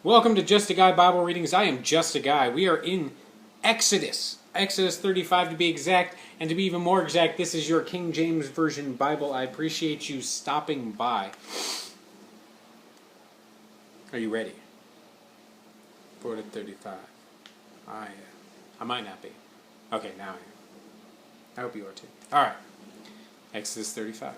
Welcome to Just a Guy Bible Readings. I am Just a Guy. We are in Exodus 35 to be exact, and to be even more exact, this is your King James Version Bible. I appreciate you stopping by. Are you ready? 4 to 35. I might not be. Okay, now I am. I hope you are too. Alright. Exodus 35.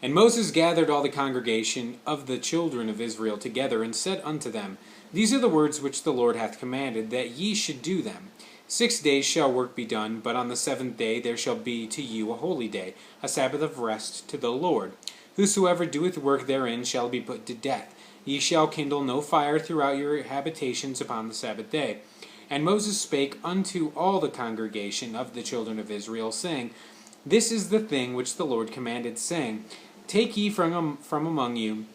And Moses gathered all the congregation of the children of Israel together, and said unto them, These are the words which the Lord hath commanded, that ye should do them. 6 days shall work be done, but on the 7th day there shall be to you a holy day, a Sabbath of rest to the Lord. Whosoever doeth work therein shall be put to death. Ye shall kindle no fire throughout your habitations upon the Sabbath day. And Moses spake unto all the congregation of the children of Israel, saying, This is the thing which the Lord commanded, saying, Take ye from among you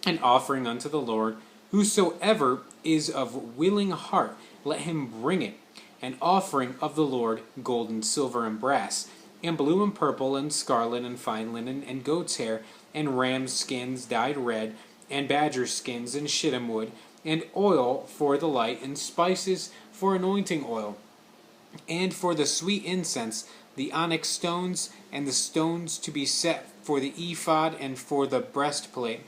an offering unto the Lord. Whosoever is of willing heart, let him bring it. An offering of the Lord, gold and silver and brass, and blue and purple and scarlet and fine linen, and goat's hair, and ram's skins dyed red, and badger skins and shittim wood, and oil for the light, and spices for anointing oil, and for the sweet incense, the onyx stones, and the stones to be set for the ephod and for the breastplate.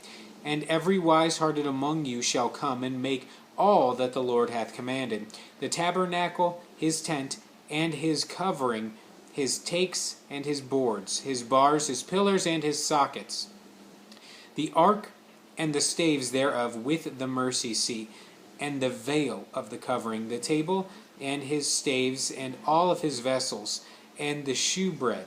And every wise-hearted among you shall come and make all that the Lord hath commanded: the tabernacle, his tent, and his covering, his takes and his boards, his bars, his pillars, and his sockets, the ark and the staves thereof with the mercy seat, and the veil of the covering, the table and his staves, and all of his vessels, and the shewbread,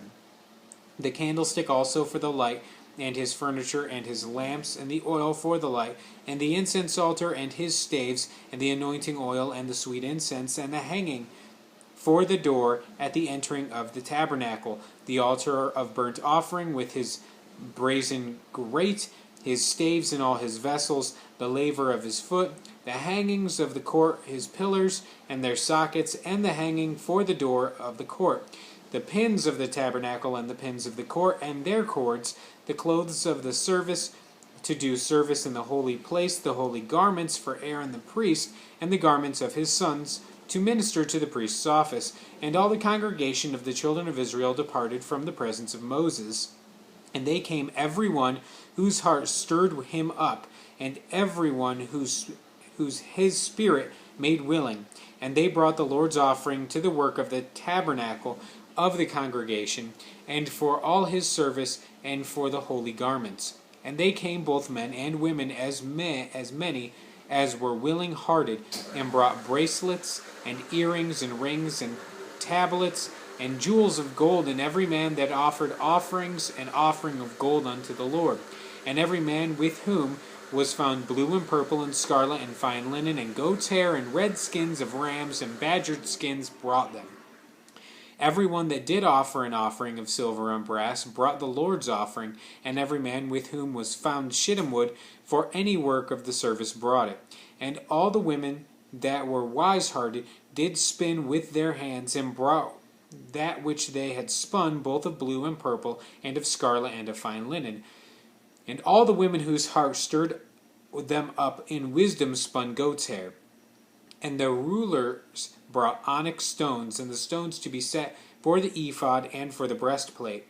the candlestick also for the light, and his furniture, and his lamps, and the oil for the light, and the incense altar, and his staves, and the anointing oil, and the sweet incense, and the hanging for the door at the entering of the tabernacle, the altar of burnt offering with his brazen grate, his staves and all his vessels, the laver of his foot, the hangings of the court, his pillars and their sockets, and the hanging for the door of the court, the pins of the tabernacle and the pins of the court and their cords, the clothes of the service to do service in the holy place, the holy garments for Aaron the priest, and the garments of his sons to minister to the priest's office. And all the congregation of the children of Israel departed from the presence of Moses. And they came every one whose heart stirred him up, and every one whose his spirit made willing. And they brought the Lord's offering to the work of the tabernacle of the congregation, and for all his service, and for the holy garments. And they came both men and women, as many as were willing hearted, and brought bracelets, and earrings, and rings, and tablets, and jewels of gold, and every man that offered offerings, an offering of gold unto the Lord. And every man with whom was found blue and purple and scarlet and fine linen, and goat's hair, and red skins of rams, and badgered skins brought them. Every one that did offer an offering of silver and brass brought the Lord's offering, and every man with whom was found shittim wood for any work of the service brought it. And all the women that were wise-hearted did spin with their hands, and brought that which they had spun, both of blue and purple, and of scarlet, and of fine linen. And all the women whose heart stirred them up in wisdom spun goat's hair. And the rulers brought onyx stones, and the stones to be set for the ephod and for the breastplate,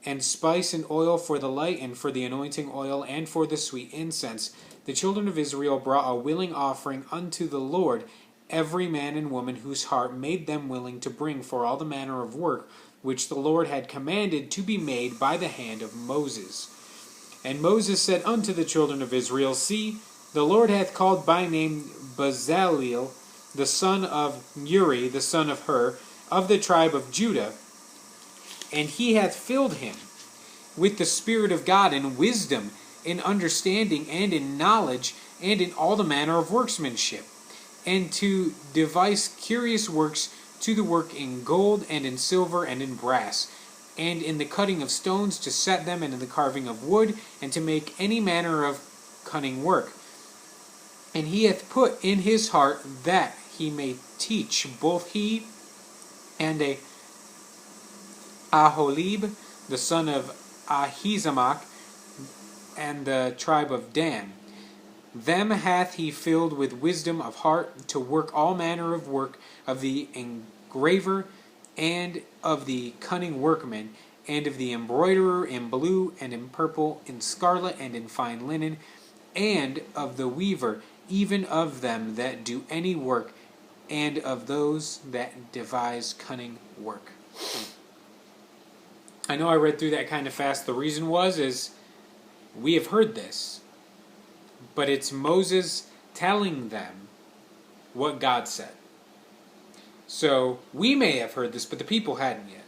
and spice and oil for the light, and for the anointing oil, and for the sweet incense. The children of Israel brought a willing offering unto the Lord, every man and woman whose heart made them willing to bring for all the manner of work which the Lord had commanded to be made by the hand of Moses. And Moses said unto the children of Israel, See, the Lord hath called by name Bezaleel, the son of Uri, the son of Hur, of the tribe of Judah, and he hath filled him with the Spirit of God in wisdom, in understanding, and in knowledge, and in all the manner of workmanship, and to devise curious works, to the work in gold, and in silver, and in brass, and in the cutting of stones, to set them, and in the carving of wood, and to make any manner of cunning work. And he hath put in his heart that he may teach, both he and Aholib, the son of Ahisamach, and the tribe of Dan, Them hath he filled with wisdom of heart to work all manner of work of the engraver and of the cunning workman, and of the embroiderer in blue and in purple, in scarlet and in fine linen, and of the weaver, even of them that do any work, and of those that devise cunning work. I know I read through that kind of fast. The reason is we have heard this, but it's Moses telling them what God said. So we may have heard this, but the people hadn't yet.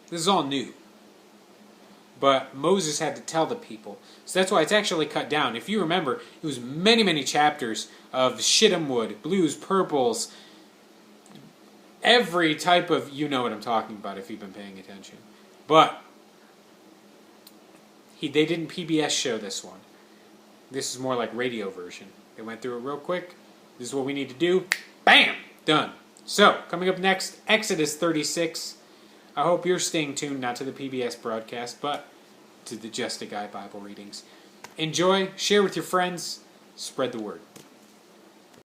This is all new. But Moses had to tell the people. So that's why it's actually cut down. If you remember, it was many, many chapters of shittim wood, blues, purples, every type of, you know what I'm talking about if you've been paying attention. But they didn't PBS show this one. This is more like radio version. They went through it real quick. This is what we need to do. Bam! Done. So, coming up next, Exodus 36. I hope you're staying tuned, not to the PBS broadcast, but to the Just a Guy Bible readings. Enjoy, share with your friends, spread the word.